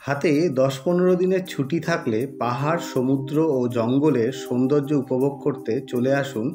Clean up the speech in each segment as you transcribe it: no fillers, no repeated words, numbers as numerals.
হাতে 10-15 দিনের ছুটি থাকলে পাহাড়, সমুদ্র ও জঙ্গলের সৌন্দর্য উপভোগ করতে চলে আসুন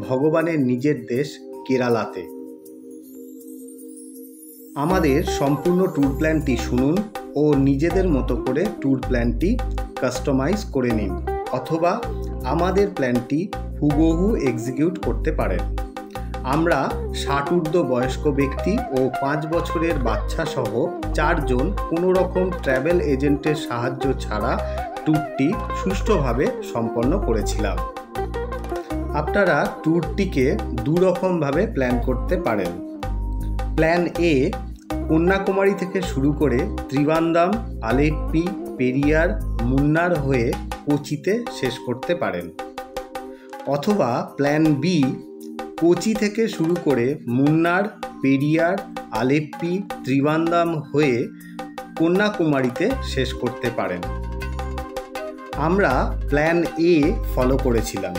ভগবানের নিজের দেশ কেরালাতে। আমাদের সম্পূর্ণ ট্যুর প্ল্যানটি শুনুন ও নিজেদের মতো করে ট্যুর প্ল্যানটি কাস্টমাইজ করে নিন, অথবা আমাদের প্ল্যানটি হুবহু এক্সিকিউট করতে পারেন। আমরা 60 ঊর্ধ্ব বয়স্ক ব্যক্তি ও 5 বছরের বাচ্চা সহ 4 জন কোনো রকম ট্র্যাভেল এজেন্টের সাহায্য ছাড়া ট্যুরটি সুষ্ঠুভাবে সম্পন্ন করেছিলাম। আপনারা ট্যুরটিকে দুরকমভাবে প্ল্যান করতে পারেন। প্ল্যান এ, কন্যাকুমারী থেকে শুরু করে ত্রিবান্দাম, আলেপ্পি, পেরিয়ার, মুন্নার হয়ে কোচিতে শেষ করতে পারেন। অথবা প্ল্যান বি, কোচি থেকে শুরু করে মুন্নার, পেরিয়ার, আলেপ্পি, ত্রিবান্দাম হয়ে কন্যাকুমারীতে শেষ করতে পারেন। আমরা প্ল্যান এ ফলো করেছিলাম।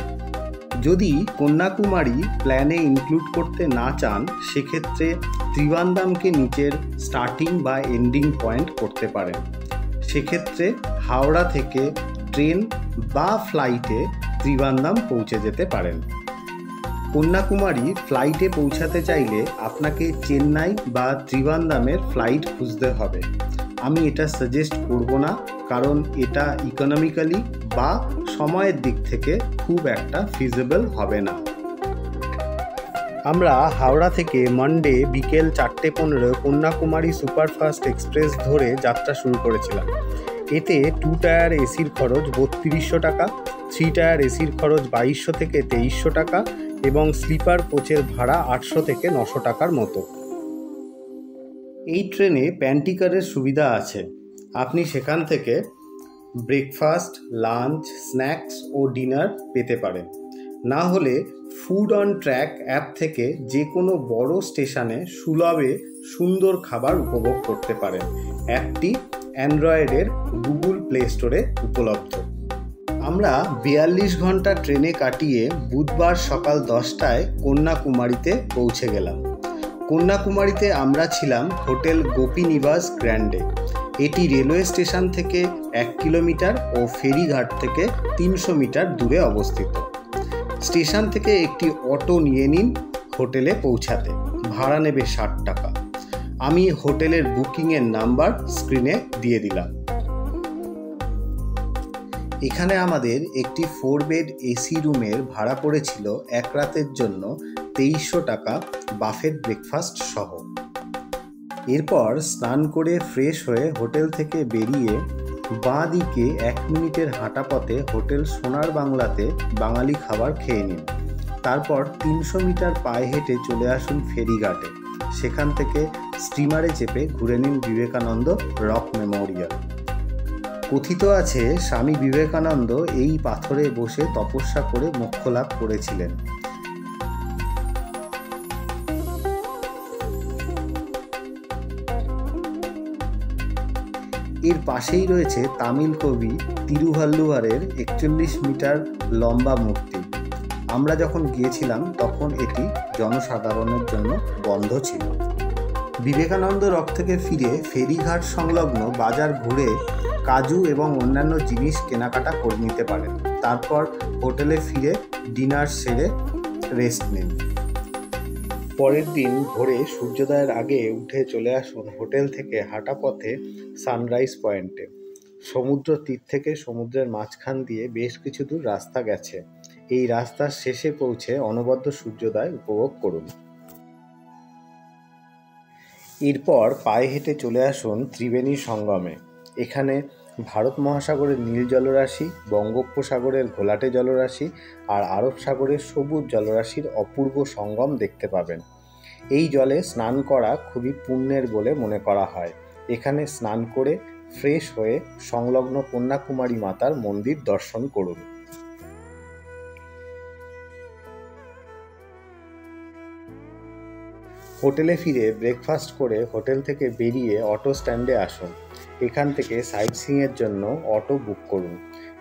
যদি কন্যাকুমারী প্ল্যানে ইনক্লুড করতে না চান, সেক্ষেত্রে ত্রিবান্দামকে নিচের স্টার্টিং বা এন্ডিং পয়েন্ট করতে পারেন। সেক্ষেত্রে হাওড়া থেকে ট্রেন বা ফ্লাইটে ত্রিবান্দাম পৌঁছে যেতে পারেন। কন্যাকুমারী ফ্লাইটে পৌঁছাতে চাইলে আপনাকে চেন্নাই বা ত্রিবান্দামের ফ্লাইট খুঁজতে হবে। আমি এটা সাজেস্ট করব না, কারণ এটা ইকোনমিক্যালি বা সময়ের দিক থেকে খুব একটা ফিজিবল হবে না। আমরা হাওড়া থেকে মানডে বিকেল 4:15 কন্যাকুমারী সুপারফাস্ট এক্সপ্রেস ধরে যাত্রা শুরু করেছিলাম। এতে 2 টায়ার এসির খরচ 3200 টাকা, 3 টায়ার এসির খরচ 2200 থেকে 2300 টাকা এবং স্লিপার কোচের ভাড়া 800 থেকে 900 টাকার মতো। এই ট্রেনে প্যান্টিকারের সুবিধা আছে। আপনি সেখান থেকে ব্রেকফাস্ট, লাঞ্চ, স্ন্যাক্স ও ডিনার পেতে পারেন। না হলে ফুড অন ট্র্যাক অ্যাপ থেকে যে কোনো বড় স্টেশনে সুলভে সুন্দর খাবার উপভোগ করতে পারেন। অ্যাপটি অ্যান্ড্রয়েডের গুগল প্লে স্টোরে উপলব্ধ। আমরা 42 ঘন্টা ট্রেনে কাটিয়ে বুধবার সকাল 10টায় কন্যাকুমারীতে পৌঁছে গেলাম। কন্যাকুমারীতে আমরা ছিলাম হোটেল গোপীনিবাস গ্র্যান্ডে। এটি রেলওয়ে স্টেশন থেকে 1 কিলোমিটার ও ফেরিঘাট থেকে 300 মিটার দূরে অবস্থিত। স্টেশন থেকে একটি অটো নিয়ে নিন হোটেলে পৌঁছাতে। ভাড়া নেবে 60 টাকা। আমি হোটেলের বুকিংয়ের নাম্বার স্ক্রিনে দিয়ে দিলাম। এখানে আমাদের একটি 4 বেড এসি রুমের ভাড়া পড়েছিল 1 রাতের জন্য 2300 টাকা, বাফেট ব্রেকফাস্ট সহ। এরপর স্নান করে ফ্রেশ হয়ে হোটেল থেকে বেরিয়ে বাঁ দিকে 1 মিনিটের হাঁটা পথে হোটেল সোনার বাংলাতে বাঙালি খাবার খেয়ে নিন। তারপর 300 মিটার পায়ে হেঁটে চলে আসুন ফেরিঘাটে। সেখান থেকে স্টিমারে চেপে ঘুরে নিন বিবেকানন্দ রক মেমোরিয়াল। কথিত আছে স্বামী বিবেকানন্দ এই পাথরে বসে তপস্যা করে মোক্ষ লাভ করেছিলেন। এর পাশেই রয়েছে তামিল কবি তিরুভাল্লুভারের 41 মিটার লম্বা মূর্তি। আমরা যখন গিয়েছিলাম তখন এটি জনসাধারণের জন্য বন্ধ ছিল। বিবেকানন্দ রক থেকে ফিরে ফেরিঘাট সংলগ্ন বাজার ঘুরে কাজু এবং অন্যান্য জিনিস কেনাকাটা করে নিতে পারেন। তারপর হোটেলে ফিরে ডিনার সেরে রেস্ট নিন। পরের দিন ভোরে সূর্যোদয়ের আগে উঠে চলে আসুন হোটেল থেকে হাঁটা পথে সানরাইজ পয়েন্টে। সমুদ্র তীর থেকে সমুদ্রের মাঝখান দিয়ে বেশ কিছু দূর রাস্তা গেছে। এই রাস্তার শেষে পৌঁছে অনবদ্য সূর্যোদয় উপভোগ করুন। এরপর পায়ে হেঁটে চলে আসুন ত্রিবেণী সঙ্গমে। এখানে ভারত মহাসাগরের নীল জলরাশি, বঙ্গোপসাগরের ঘোলাটে জলরাশি আর আরব সাগরের সবুজ জলরাশির অপূর্ব সঙ্গম দেখতে পাবেন। এই জলে স্নান করা খুবই পুণ্যের বলে মনে করা হয়। এখানে স্নান করে ফ্রেশ হয়ে সংলগ্ন কন্যাকুমারী মাতার মন্দির দর্শন করুন। হোটেলে ফিরে ব্রেকফাস্ট করে হোটেল থেকে বেরিয়ে অটো স্ট্যান্ডে আসুন। এখান থেকে সাইট সিইংয়ের জন্য অটো বুক করুন।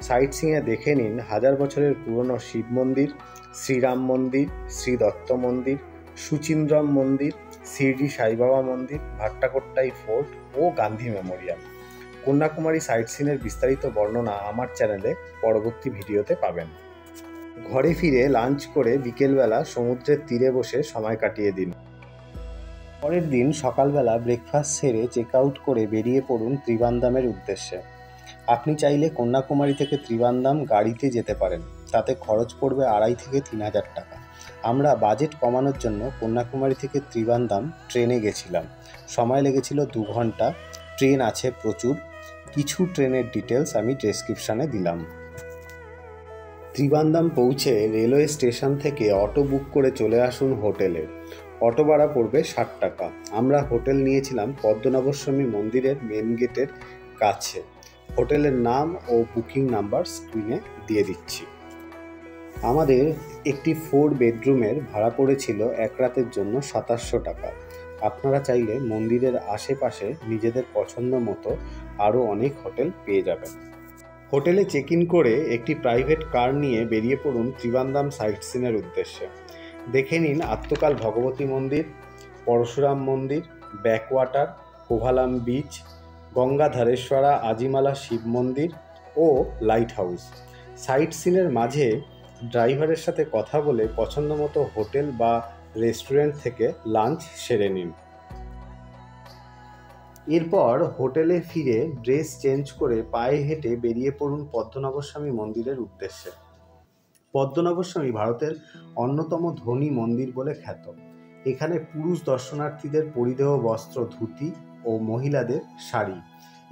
সাইট সিইংয়ে দেখে নিন 1000 বছরের পুরনো শিব মন্দির, শ্রীরাম মন্দির, শ্রী দত্ত মন্দির, সুচিন্দ্রম মন্দির, শিরডি সাইবাবা মন্দির, ভাট্টাকোট্টাই ফোর্ট ও গান্ধী মেমোরিয়াল। কন্যাকুমারী সাইট সিনের বিস্তারিত বর্ণনা আমার চ্যানেলে পরবর্তী ভিডিওতে পাবেন। ঘরে ফিরে লাঞ্চ করে বিকেলবেলা সমুদ্রের তীরে বসে সময় কাটিয়ে দিন। পরের দিন সকালবেলা ব্রেকফাস্ট সেরে চেক আউট করে বেরিয়ে পড়ুন ত্রিবান্দামের উদ্দেশ্যে। আপনি চাইলে কন্যাকুমারী থেকে ত্রিবান্দাম গাড়িতে যেতে পারেন, তাতে খরচ পড়বে 2,500 থেকে 3,000 টাকা। আমরা বাজেট কমানোর জন্য কন্যাকুমারী থেকে ত্রিবান্দাম ট্রেনে গেছিলাম। সময় লেগেছিল 2 ঘন্টা। ট্রেন আছে প্রচুর, কিছু ট্রেনের ডিটেলস আমি ডেসক্রিপশানে দিলাম। ত্রিবান্দাম পৌঁছে রেলওয়ে স্টেশন থেকে অটো বুক করে চলে আসুন হোটেলে। অটো ভাড়া পড়বে 60 টাকা। আমরা হোটেল নিয়েছিলাম পদ্মনাভস্বামী মন্দিরের মেন গেটের কাছে। হোটেলের নাম ও বুকিং নাম্বার স্ক্রিনে দিয়ে দিচ্ছি। আমাদের একটি 4 বেডরুমের ভাড়া পড়েছিল এক রাতের জন্য 2700 টাকা। আপনারা চাইলে মন্দিরের আশেপাশে নিজেদের পছন্দ মতো আরও অনেক হোটেল পেয়ে যাবেন। হোটেলে চেক ইন করে একটি প্রাইভেট কার নিয়ে বেরিয়ে পড়ুন ত্রিবান্দাম সাইট সিনের উদ্দেশ্যে। দেখে নিন আত্মকাল ভগবতী মন্দির, পরশুরাম মন্দির, ব্যাকওয়াটার, কোভালাম বিচ, গঙ্গাধারেশ্বরা আজিমালা শিব মন্দির ও লাইট হাউস। সাইট সিনের মাঝে ড্রাইভারের সাথে কথা বলে পছন্দ মতো হোটেল বা রেস্টুরেন্ট থেকে লাঞ্চ সেরে নিন। এরপর হোটেলে ফিরে ড্রেস চেঞ্জ করে পায়ে হেঁটে বেরিয়ে পড়ুন পদ্মনাভস্বামী মন্দিরের উদ্দেশ্যে। পদ্মনাভস্বামী ভারতের অন্যতম ধনী মন্দির বলে খ্যাত। এখানে পুরুষ দর্শনার্থীদের পরিধেয় বস্ত্র ধুতি ও মহিলাদের শাড়ি।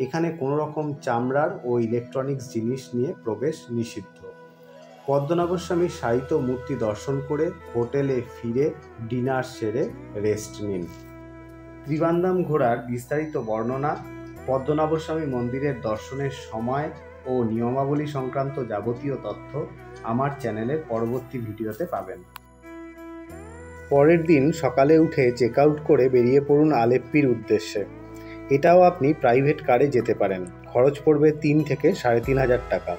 এখানে কোনো রকম চামড়ার ও ইলেকট্রনিক্স জিনিস নিয়ে প্রবেশ নিষিদ্ধ। পদ্মনাভস্বামীর শায়িত মূর্তি দর্শন করে হোটেলে ফিরে ডিনার সেরে রেস্ট নিন। ত্রিবান্দাম ঘোরার বিস্তারিত বর্ণনা, পদ্মনাভস্বামী মন্দিরের দর্শনের সময় ও নিয়মাবলী সংক্রান্ত যাবতীয় তথ্য আমার চ্যানেলের পরবর্তী ভিডিওতে পাবেন। পরের দিন সকালে উঠে চেক আউট করে বেরিয়ে পড়ুন আলেপ্পির উদ্দেশ্যে। এটাও আপনি প্রাইভেট কারে যেতে পারেন। খরচ পড়বে 3 থেকে 3,500 টাকা।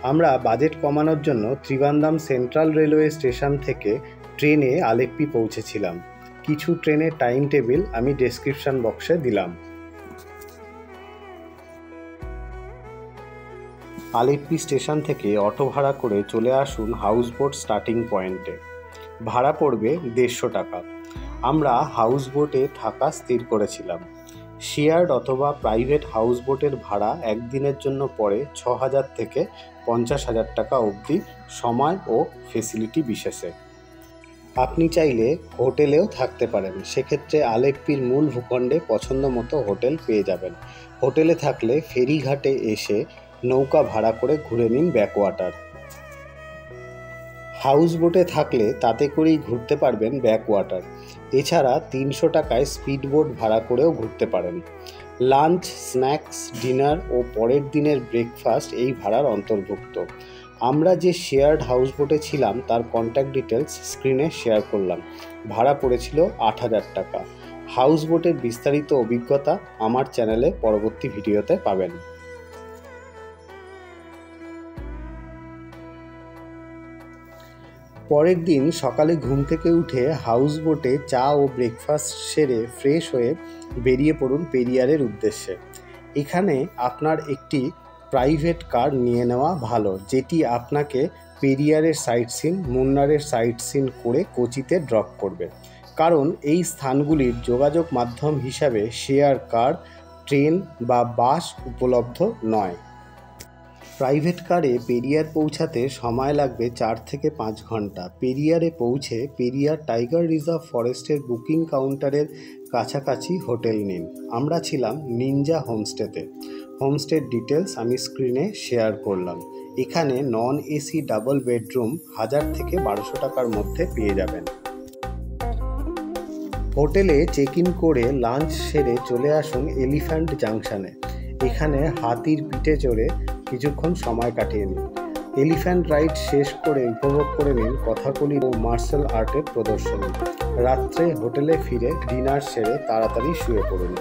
আমরা বাজেট কমানোর জন্য ত্রিবান্দাম সেন্ট্রাল রেলওয়ে স্টেশন থেকে ট্রেনে আলেপ্পি পৌঁছেছিলাম। কিছু ট্রেনের টাইম টেবিল আমি ডেসক্রিপশন বক্সে দিলাম। আলেপ্পি স্টেশন থেকে অটো ভাড়া করে চলে আসুন হাউসবোট স্টার্টিং পয়েন্টে। ভাড়া পড়বে 150 টাকা। আমরা হাউসবোটে থাকা স্থির করেছিলাম। শেয়ার্ড অথবা প্রাইভেট হাউসবোটের ভাড়া একদিনের জন্য পড়ে 6,000 থেকে 50,000 টাকা অবধি, সময় ও ফেসিলিটি বিশেষে। আপনি চাইলে হোটেলেও থাকতে পারেন, সেক্ষেত্রে আলেপ্পির মূল ভূখণ্ডে পছন্দ মতো হোটেল পেয়ে যাবেন। হোটেলে থাকলে ফেরিঘাটে এসে নৌকা ভাড়া করে ঘুরে নিন ব্যাকওয়াটার। হাউসবোটে থাকলে তাতে করেই ঘুরতে পারবেন ব্যাকওয়াটার। এছাড়া 300 টাকায় স্পিডবোট ভাড়া করেও ঘুরতে পারেন। লাঞ্চ, স্ন্যাক্স, ডিনার ও পরের দিনের ব্রেকফাস্ট এই ভাড়ার অন্তর্ভুক্ত। আমরা যে শেয়ার্ড হাউসবোটে ছিলাম তার কন্ট্যাক্ট ডিটেলস স্ক্রিনে শেয়ার করলাম। ভাড়া পড়েছিল 8,000 টাকা। হাউসবোটের বিস্তারিত অভিজ্ঞতা আমার চ্যানেলে পরবর্তী ভিডিওতে পাবেন। পরের দিন সকালে ঘুম থেকে উঠে হাউসবোটে চা ও ব্রেকফাস্ট সেরে ফ্রেশ হয়ে বেরিয়ে পড়ুন পেরিয়ারের উদ্দেশ্যে। এখানে আপনার একটি প্রাইভেট কার নিয়ে নেওয়া ভালো, যেটি আপনাকে পেরিয়ারের সাইট সিন, মুন্নারের সাইট সিন করে কোচিতে ড্রপ করবে। কারণ এই স্থানগুলির যোগাযোগ মাধ্যম হিসাবে শেয়ার কার, ট্রেন বা বাস উপলব্ধ নয়। প্রাইভেট কারে পেরিয়ার পৌঁছাতে সময় লাগবে 4 থেকে 5 ঘন্টা। পেরিয়ারে পৌঁছে পেরিয়ার টাইগার রিজার্ভ ফরেস্টের বুকিং কাউন্টারের কাছাকাছি হোটেল নিন। আমরা ছিলাম নিনজা হোমস্টেতে। হোমস্টের ডিটেলস আমি স্ক্রিনে শেয়ার করলাম। এখানে নন এসি ডাবল বেডরুম 1000 থেকে 1200 টাকার মধ্যে পেয়ে যাবেন। হোটেলে চেক ইন করে লাঞ্চ সেরে চলে আসুন এলিফ্যান্ট জাংশনে। এখানে হাতির পিঠে চড়ে কিছুক্ষণ সময় কাটিয়ে নিন। এলিফ্যান্ট রাইড শেষ করে উপভোগ করে নিন কথাকলি ও মার্শাল আর্টের প্রদর্শনী। রাত্রে হোটেলে ফিরে ডিনার সেরে তাড়াতাড়ি শুয়ে পড়ুন।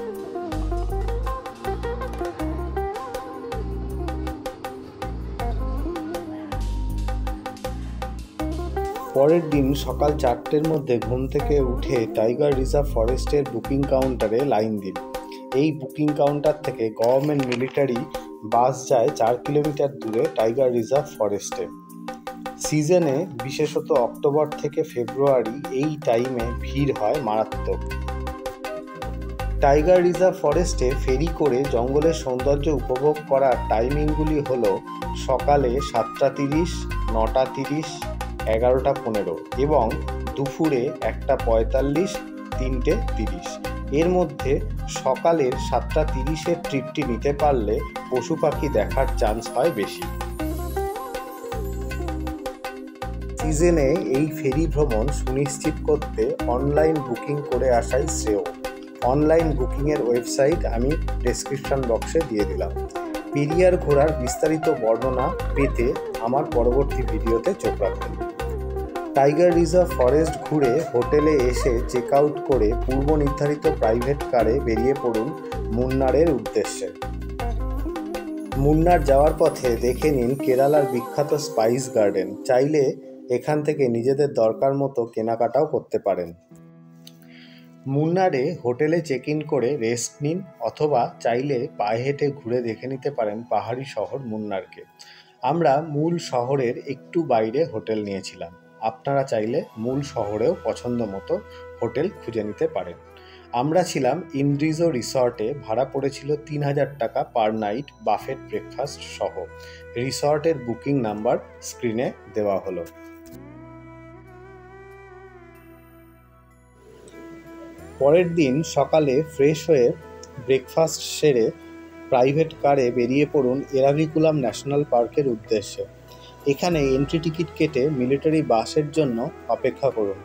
পরের দিন সকাল 4টের মধ্যে ঘুম থেকে উঠে টাইগার রিজার্ভ ফরেস্টের বুকিং কাউন্টারে লাইন দিন। এই বুকিং কাউন্টার থেকে গভর্নমেন্ট মিলিটারি বাস যায় 4 কিলোমিটার দূরে টাইগার রিজার্ভ ফরেস্টে। সিজনে বিশেষত অক্টোবর থেকে ফেব্রুয়ারি এই টাইমে ভিড় হয় মারাত্মক। টাইগার রিজার্ভ ফরেস্টে ফেরি করে জঙ্গলের সৌন্দর্য উপভোগ করার টাইমিংগুলি হল সকালে 7:30, 9:30, 11:15 এবং দুপুরে 1:45, 3:30। এর মধ্যে সকালের 7:30-এর ট্রিপটি নিতে পারলে পশু পাখি দেখার চান্স হয় বেশি। সিজনে এই ফেরি ভ্রমণ সুনিশ্চিত করতে অনলাইন বুকিং করে আসাই শ্রেয়। অনলাইন বুকিংয়ের ওয়েবসাইট আমি ডেসক্রিপশন বক্সে দিয়ে দিলাম। পেরিয়ার ঘোরার বিস্তারিত বর্ণনা পেতে আমার পরবর্তী ভিডিওতে চোখ রাখবেন। টাইগার রিজার্ভ ফরেস্ট ঘুরে হোটেলে এসে চেক আউট করে পূর্ব নির্ধারিত প্রাইভেট কারে বেরিয়ে পড়ুন মুন্নারের উদ্দেশ্যে। মুন্নার যাওয়ার পথে দেখে নিন কেরালার বিখ্যাত স্পাইস গার্ডেন। চাইলে এখান থেকে নিজেদের দরকার মতো কেনাকাটাও করতে পারেন। মুন্নারে হোটেলে চেক ইন করে রেস্ট নিন অথবা চাইলে পায়ে হেঁটে ঘুরে দেখে নিতে পারেন পাহাড়ি শহর মুন্নারকে। আমরা মূল শহরের একটু বাইরে হোটেল নিয়েছিলাম। আপনারা চাইলে মূল শহরেও পছন্দ মতো হোটেল খুঁজে নিতে পারেন। আমরা ছিলাম ইন্দ্রিজো রিসর্টে। ভাড়া পড়েছিল 3000 টাকা পার নাইট, বাফেট ব্রেকফাস্ট সহ। রিসর্টের বুকিং নাম্বার স্ক্রিনে দেওয়া হলো। পরের দিন সকালে ফ্রেশ হয়ে ব্রেকফাস্ট সেরে প্রাইভেট কারে বেরিয়ে পড়ুন এরাভিকুলাম ন্যাশনাল পার্কের উদ্দেশ্যে। এখানে এন্ট্রি টিকিট কেটে মিলিটারি বাসের জন্য অপেক্ষা করুন।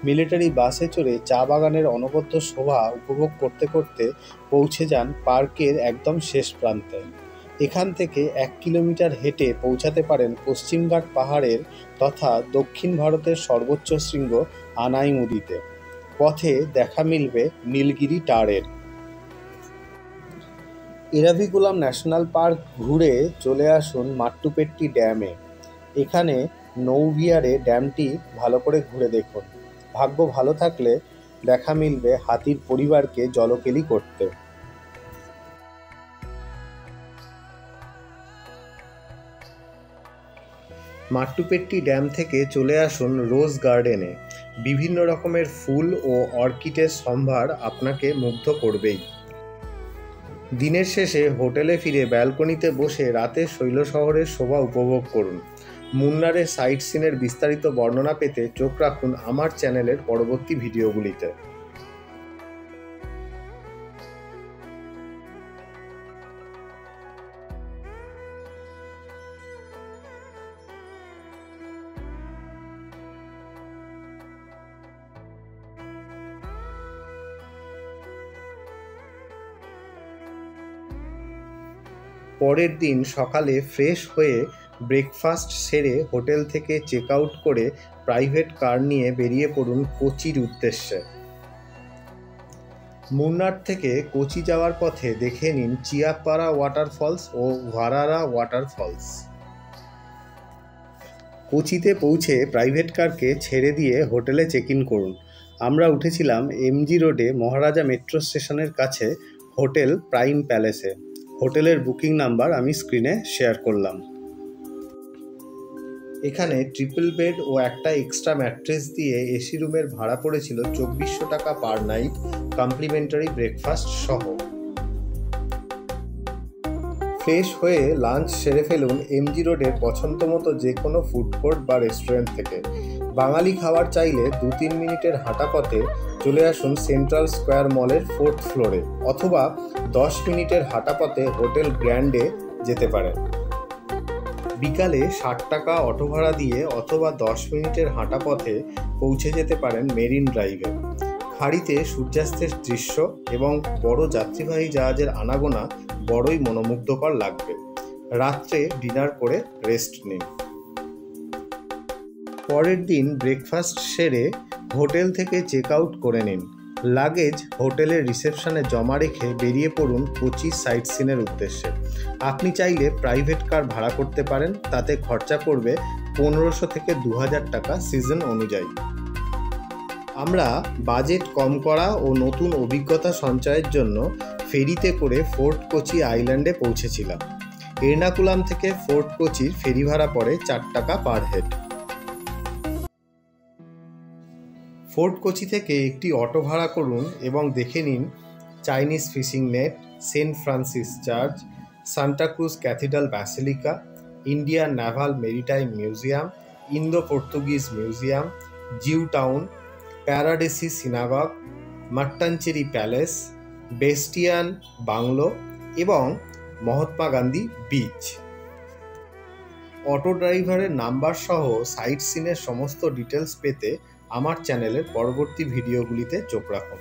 মিলিটারি বাসে চড়ে চা বাগানের অনবদ্য শোভা উপভোগ করতে করতে পৌঁছে যান পার্কের একদম শেষ প্রান্তে। এখান থেকে 1 কিলোমিটার হেঁটে পৌঁছাতে পারেন পশ্চিমঘাট পাহাড়ের তথা দক্ষিণ ভারতের সর্বোচ্চ শৃঙ্গ আনাইমুদিতে। পথে দেখা মিলবে নীলগিরি টাওয়ারের। এরাভিকুলাম ন্যাশনাল পার্ক ঘুরে চলে আসুন মাট্টুপেট্টি ড্যামে। এখানে নৌভিয়ারে ড্যামটি ভালো করে ঘুরে দেখুন। ভাগ্য ভালো থাকলে দেখা মিলবে হাতির পরিবারকে জলকেলি করতে। মাট্টুপেট্টি ড্যাম থেকে চলে আসুন রোজ গার্ডেনে। বিভিন্ন রকমের ফুল ও অর্কিডের সম্ভার আপনাকে মুগ্ধ করবেই। দিনের শেষে হোটেলে ফিরে ব্যালকনিতে বসে রাতে শৈল শহরের শোভা উপভোগ করুন। মুন্নারের সাইট সিনের বিস্তারিত বর্ণনা পেতে চোখ রাখুন আমার চ্যানেলের পরবর্তী ভিডিওগুলিতে। পরের দিন সকালে ফ্রেশ হয়ে ব্রেকফাস্ট সেরে হোটেল থেকে চেক আউট করে প্রাইভেট কার নিয়ে বেরিয়ে পড়ুন কোচির উদ্দেশ্যে। মুন্নার থেকে কোচি যাওয়ার পথে দেখে নিন চিয়াপাড়া ওয়াটারফলস ও ভারারা ওয়াটারফলস। কোচিতে পৌঁছে প্রাইভেট কারকে ছেড়ে দিয়ে হোটেলে চেক ইন করুন। আমরা উঠেছিলাম এমজি রোডে মহারাজা মেট্রো স্টেশনের কাছে হোটেল প্রাইম প্যালেসে। হোটেলের বুকিং নাম্বার আমি স্ক্রিনে শেয়ার করলাম। এখানে ট্রিপল বেড ও একটা এক্সট্রা ম্যাট্রেস দিয়ে এসি রুমের ভাড়া পড়েছিল 2400 টাকা পার নাইট, কমপ্লিমেন্টারি ব্রেকফাস্ট সহ। ফ্রেশ হয়ে লাঞ্চ সেরে ফেলুন এমজি রোডের পছন্দ মতো যে কোনো ফুড কোর্ট বা রেস্টুরেন্ট থেকে। বাঙালি খাবার চাইলে 2-3 মিনিটের হাঁটা পথে চলে আসুন সেন্ট্রাল স্কোয়ার মলের 4th ফ্লোরে, অথবা 10 মিনিটের হাঁটা পথে হোটেল গ্র্যান্ডে যেতে পারেন। বিকালে 60 টাকা অটো ভাড়া দিয়ে অথবা 10 মিনিটের হাঁটা পথে পৌঁছে যেতে পারেন মেরিন ড্রাইভে। খাড়িতে সূর্যাস্তের দৃশ্য এবং বড় যাত্রীবাহী জাহাজের আনাগোনা বড়ই মনোমুগ্ধকর লাগবে। রাত্রে ডিনার করে রেস্ট নিন। পরের দিন ব্রেকফাস্ট সেরে হোটেল থেকে চেক আউট করে নিন। লাগেজ হোটেলের রিসেপশনে জমা রেখে বেরিয়ে পড়ুন কোচি সাইট সিনের উদ্দেশ্যে। আপনি চাইলে প্রাইভেট কার ভাড়া করতে পারেন, তাতে খরচা পড়বে 1500 থেকে 2000 টাকা সিজন অনুযায়ী। আমরা বাজেট কম করা ও নতুন অভিজ্ঞতা সঞ্চয়ের জন্য ফেরিতে করে ফোর্ট কোচি আইল্যান্ডে পৌঁছেছিলাম। এর্নাকুলাম থেকে ফোর্ট কোচির ফেরি ভাড়া পড়ে 4 টাকা পার হেড। ফোর্ট কোচি থেকে একটি অটো ভাড়া করুন এবং দেখে নিন Chinese fishing net, Saint Francis Church, Santa Cruz Cathedral Basilica, Indian Naval Maritime Museum, Indo Portuguese Museum, Jew Town, Paradesi Synagogue, Mattancherry Palace, Bastion Bungalow এবং মহাত্মা গান্ধী বিচ। অটো ড্রাইভারের নাম্বার সহ সাইট সিনের সমস্ত ডিটেলস পেতে আমার চ্যানেলের পরবর্তী ভিডিওগুলিতে চোখ রাখুন।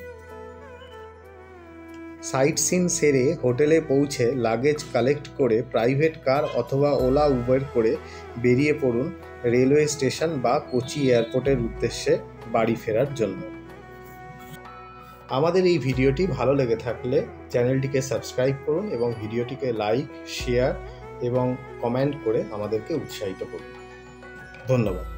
সাইট সিন সেরে হোটেলে পৌঁছে লাগেজ কালেক্ট করে প্রাইভেট কার অথবা ওলা উবের করে বেরিয়ে পড়ুন রেলওয়ে স্টেশন বা কোচি এয়ারপোর্টের উদ্দেশ্যে বাড়ি ফেরার জন্য। আমাদের এই ভিডিওটি ভালো লেগে থাকলে চ্যানেলটিকে সাবস্ক্রাইব করুন এবং ভিডিওটিকে লাইক, শেয়ার এবং কমেন্ট করে আমাদেরকে উৎসাহিত করুন। ধন্যবাদ।